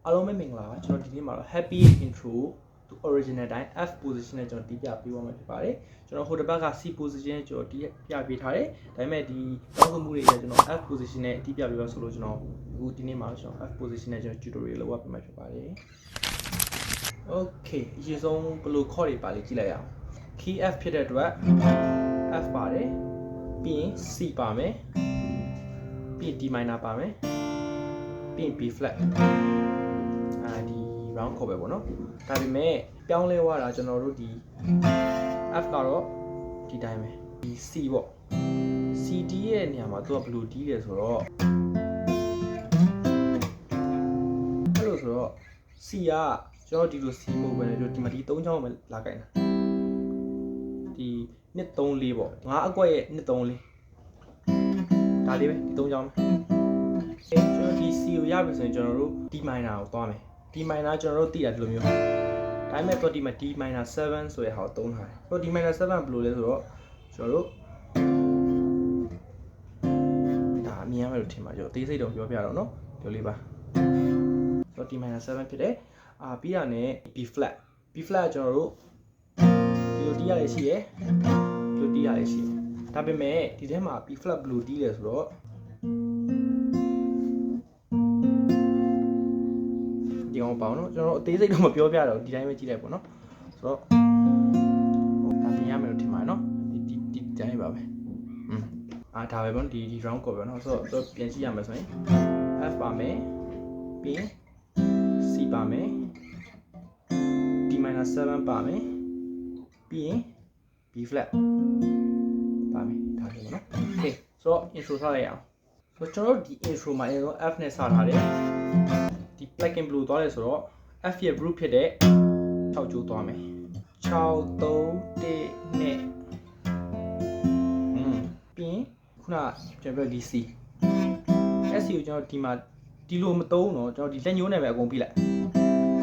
အားလုံးပဲမင်္ဂလာပါကျွန်တော်ဒီနေ့မှာတော့ happy intro to original တိုင်း F position နဲ့ကျွန်တော်တီးပြပေးသွားမှာဖြစ်ပါတယ်ကျွန်တော်ဟိုတစ်ဘက်က C position နဲ့ကျွန်တော်တီးပြပေးထားတယ်ဒါပေမဲ့ဒီတောင်းဆိုမှုတွေလည်းကျွန်တော် F position နဲ့တီးပြပေးပါဆိုလို့ကျွန်တော်အခုဒီနေ့မှာကျွန်တော် F position နဲ့ကျွန်တော် tutorial လုပ်ပေးမှာဖြစ်ပါတယ် okay အရင်ဆုံးဘယ်လို chord တွေပါလဲကြည့်လိုက်ရအောင် key F ဖြစ်တဲ့အတွက် F ပါတယ်ပြီးရင် C ပါမယ်ပြီးရင် D minor ပါမယ်ပြီးရင် B flat ဒီ round chord ပဲပေါ့နော်ဒါပေမဲ့ပြောင်းလဲသွားတာကျွန်တော်တို့ဒီ F ကတော့ဒီတိုင်းပဲဒီ C ပေါ့ CD ရဲ့နေရာမှာသူကဘယ်လိုတီးလဲဆိုတော့အဲ့လိုဆိုတော့ C ကကျွန်တော်ဒီလို C မဟုတ်ဘဲဒီမှာဒီ3ချောင်းပဲလာကြိုင်တာဒီ1 3 4ပေါ့ငါအကွက်ရဲ့1 3 4ဒါလေးပဲဒီ3ချောင်းပဲကျွန်တော်ဒီ C ကိုရပြီဆိုရင်ကျွန်တော်တို့ D minor ကိုသွားမယ် D minor ကျွန်တော်တို့သိတာဒီလိုမျိုးဒါပေမဲ့တော့ဒီမှာ D minor 7ဆိုတဲ့ဟာကိုသုံးထားတယ်တော့ D minor 7ဘယ်လိုလဲဆိုတော့ကျွန်တော်တို့ဒါအမြင်ရမယ်လို့ထင်ပါကျွန်တော်အသေးစိတ်တော့ပြောပြတော့နော်ပြောလေးပါတော့ D minor 7ဖြစ်တယ်ပြီးတာနဲ့ B flat B flat ကျွန်တော်တို့ဒီလိုတီးရရရှိရယ်ဒီလိုတီးရရရှိရယ်ဒါပေမဲ့ဒီထဲမှာ B flat ဘယ်လိုတီးလဲဆိုတော့ဒီအောင်ပေါ့နော်ကျွန်တော်အသေးစိတ်တော့မပြောပြတော့ဒီတိုင်းပဲကြည့်လိုက်ပေါ့နော်ဆိုတော့ဒါပြင်ရမယ်လို့ထင်ပါတယ်နော်ဒီတိုင်းပါပဲဒါပဲပေါ့ဒီ round chord ပဲနော်ဆိုတော့ပြန်ကြည့်ရမယ်ဆိုရင် F ပါမယ်ပြီးရင် C ပါမယ် D minor 7ပါမယ်ပြီးရင် B flat ပါမယ်ဒါပဲနော် okay ဆိုတော့ intro စလိုက်အောင်ဆိုတော့ကျွန်တော်တို့ဒီ intro မှာအရင်ဆုံး F နဲ့စထားတယ်ဒီ black and blue သွားလဲဆိုတော့ F ရဲ့ root ဖြစ်တဲ့6ကျိုးသွားမယ်6 3 1နဲ့ပြီးရင်ခုနကျွန်တော်ဒီ C S ကိုကျွန်တော်ဒီမှာဒီလိုမသုံးတော့ကျွန်တော်ဒီလက်ညှိုးနဲ့ပဲအကုန်ပြလိုက်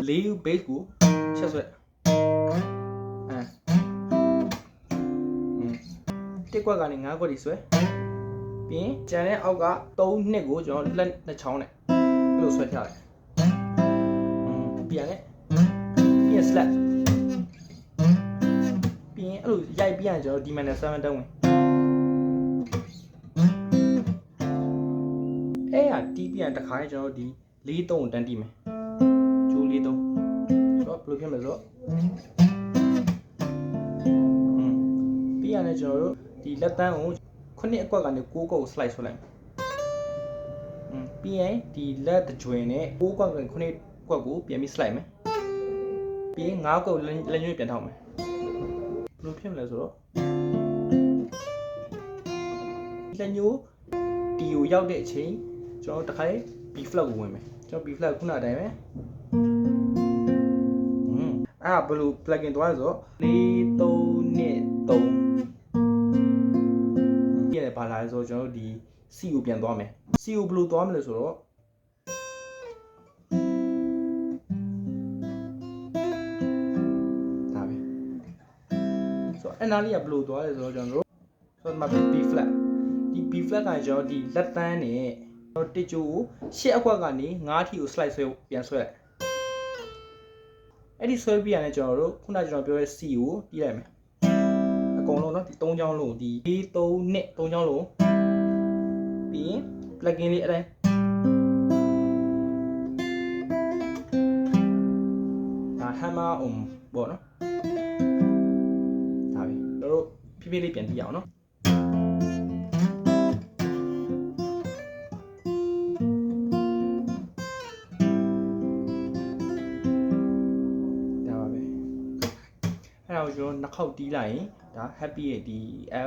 4 base ကိုချက်ဆွဲတစ်ကွက်ကနေ9ကွက်ဒီဆွဲပြီးရင်ကျန်တဲ့အောက်က3နှစ်ကိုကျွန်တော်လက်နှစ်ချောင်းနဲ့အဲ့လိုဆွဲပြလိုက်ပြန်လဲပြီးရင် slap ပြီးရင်အဲ့လိုရိုက်ပြီးရင်ကျွန်တော် D minor 7တောင်းဝင်အဲ့ဟာတီးပြန်တစ်ခါကျွန်တော်ဒီ4 3ကိုတန်းတီးမယ်ကျိုး4 3ဆိုတော့ဘယ်လိုဖြစ်မလဲဆိုတော့ပြီးရင်လည်းကျွန်တော်တို့ဒီလက်တန်းကို9အကွက်ကနေ9ကွက်ကို slide ဆွဲလိုက်ပြီးရင်ဒီလက်တကြွင်နဲ့9ကွက်ကနေ9ကွက်ကိုပြန်ပြီး slide မယ်ပြီးရင်9ကွက်လက်ညှိုးပြန်ထောက်မယ်ဘယ်လိုဖြစ်မလဲဆိုတော့လက်ညှိုးဒီကိုရောက်တဲ့အချိန်ကျွန်တော်တခါလေး B flat ကိုဝင်မယ်ကျွန်တော် B flat ခုနအတိုင်းပဲအဲ့ဘယ်လို plugin သွားလဲဆိုတော့4 3နဲ့3ပြန်ပါလာလဲဆိုတော့ကျွန်တော်တို့ဒီ C ကိုပြန်သွားမယ် C ကိုဘယ်လိုသွားမလဲဆိုတော့ဒါပဲဆိုတော့အနာလေးကဘယ်လိုသွားလဲဆိုတော့ကျွန်တော်တို့ဆိုတော့ဒီမှာ B flat ဒီ B flat ကကျွန်တော်ဒီလက်တန်းနဲ့ကျွန်တော်တစ်ကြိုးကို8အခွက်ကနေ9ထီကို slide ဆွဲပြန်ဆွဲလိုက်အဲ့ဒီဆွဲပြရတဲ့ကျွန်တော်တို့ခုနကျွန်တော်ပြောတဲ့ C ကိုတီးလိုက်မယ်အကုန်လုံးเนาะဒီ3ချောင်းလုံးဒီ A3 နဲ့3ချောင်းလုံးပြီးရင် plugin လေးအတိုင်းဒါ hammer on ပေါ့နော်ဒါပဲတို့ဖြည်းဖြည်းလေးပြန်တီးအောင်เนาะအဲ့တော့ကျွန်တော်နှစ်ခေါက်တီးလိုက်ရင်ဒါ happy ရဲ့ဒီ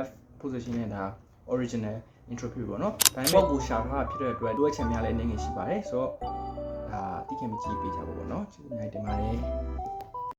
F position နဲ့ဒါ original intro ဖြစ်ပေါ့နော်ဒါပေမဲ့ကိုရှာထားတာဖြစ်တဲ့အတွက်တွဲချင်များလည်းအနေငယ်ရှိပါတယ်ဆိုတော့ဒါတိကျမကြည့်ပေးကြပါဘောနော်ကျေးဇူးများတင်ပါတယ်